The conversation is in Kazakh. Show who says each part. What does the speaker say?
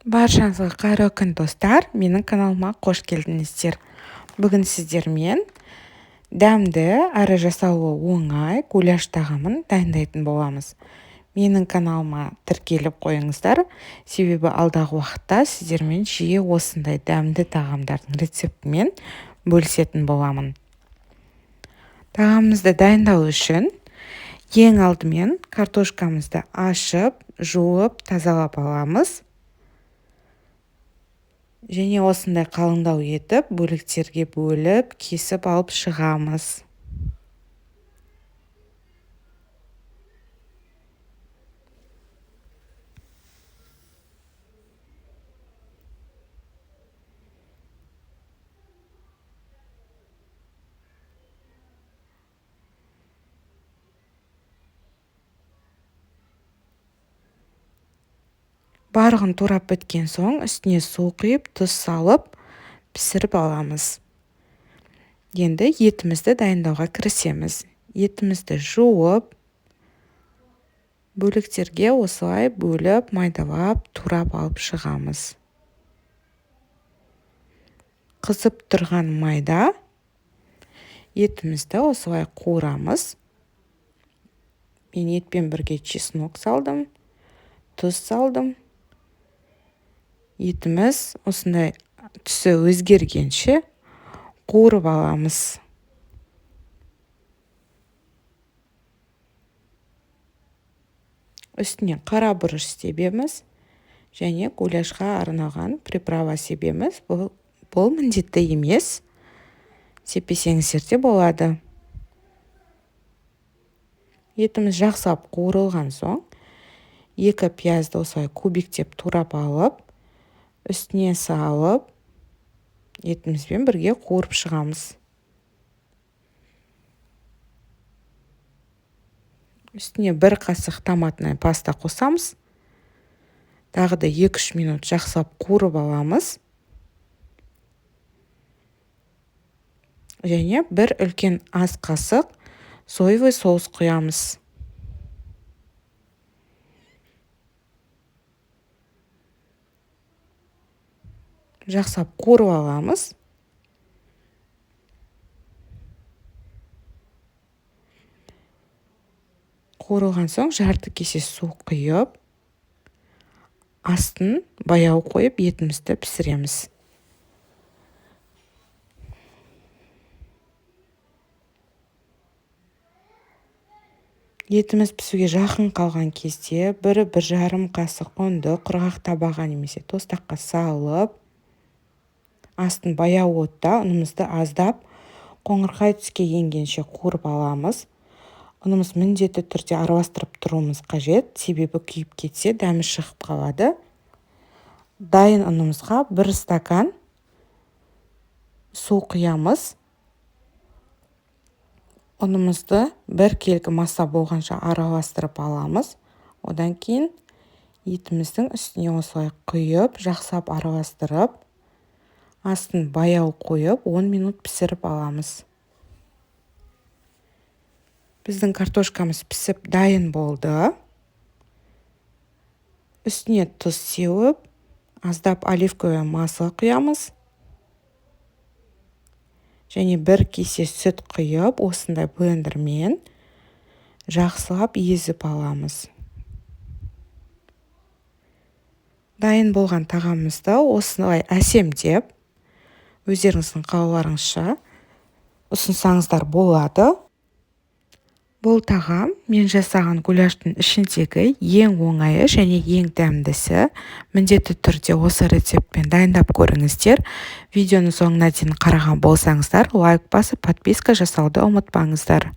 Speaker 1: Баршаңызға қайырлы күн достар, менің каналыма қош келдіңіздер. Бүгін сіздермен дәмді әрі жасалуы оңай гуляш тағамын дайындайтын боламыз. Менің каналыма тіркеліп қойыңыздар, себебі алдағы уақытта сіздермен жиі осындай дәмді тағамдардың рецептімен бөлісетін боламын. Тағамымызды дайындау үшін ең алдымен картошкамызды ашып, жуып, тазалап аламыз. Және осындай қалыңдау етіп, бөліктерге бөліп, кесіп алып шығамыз. Барлығын турап біткен соң, үстіне су құйып, тұз салып, пісіріп аламыз. Енді етімізді дайындауға кірісеміз. Етімізді жуып, бөліктерге осылай бөліп, майдалап, турап алып шығамыз. Қызып тұрған майда етімізді осылай қуырамыз. Мен етпен бірге чеснок салдым, тұз салдым. Етіміз осындай түсі өзгергенше қуырып аламыз. Үстіне қара бұрыш себеміз және гуляшқа арналған приправа себеміз. Бұл міндетті емес, сеппесеңіздер де болады. Етіміз жақсылап қуырылған соң, 2 пиязды осылай кубиктеп турап алып, үстіне салып, етімізбен бірге қуырып шығамыз. Үстіне 1 қасық томатный паста қосамыз. Тағы да 2-3 минут жақсылап қуырып аламыз. Және 1 үлкен ас қасық соевый соус құямыз. Жақсылап қуырып аламыз. Қуырылған соң жарты кесе су құйып, астын баяу қойып, етімізді пісіреміз. Етіміз пісуге жақын қалған кезде 1-1,5 қасық ұнды құрғақ табаға немесе тостаққа салып, астын баяу отта ұнымызды аздап, қоңырқай түске енгенше қуырып аламыз. Ұнымыз міндетті түрде араластырып тұруымыз қажет, себебі күйіп кетсе дәмі шығып қалады. Дайын ұнымызға 1 стакан су құямыз. Ұнымызды 1 келгі маса болғанша араластырып аламыз. Одан кейін етіміздің үстіне осылай құйып, жақсылап араластырып, астын баяу қойып, 10 минут пісіріп аламыз. Біздің картошкамыз пісіп дайын болды. Үстіне тұз сеуіп, аздап оливковое масло құямыз. Және 1 кесе сүт құйып, осындай блендермен жақсылап езіп аламыз. Дайын болған тағамымызды осылай әсемдеп, өздеріңіздің қалауларыңызша ұсынсаңыздар болады. Бұл тағам мен жасаған гуляштың ішіндегі ең оңайы және ең дәмдісі. Міндетті түрде осы рецептпен дайындап көріңіздер. Видеоны соңына дейін қараған болсаңыздар, лайк басып, подписка жасауды ұмытпаңыздар.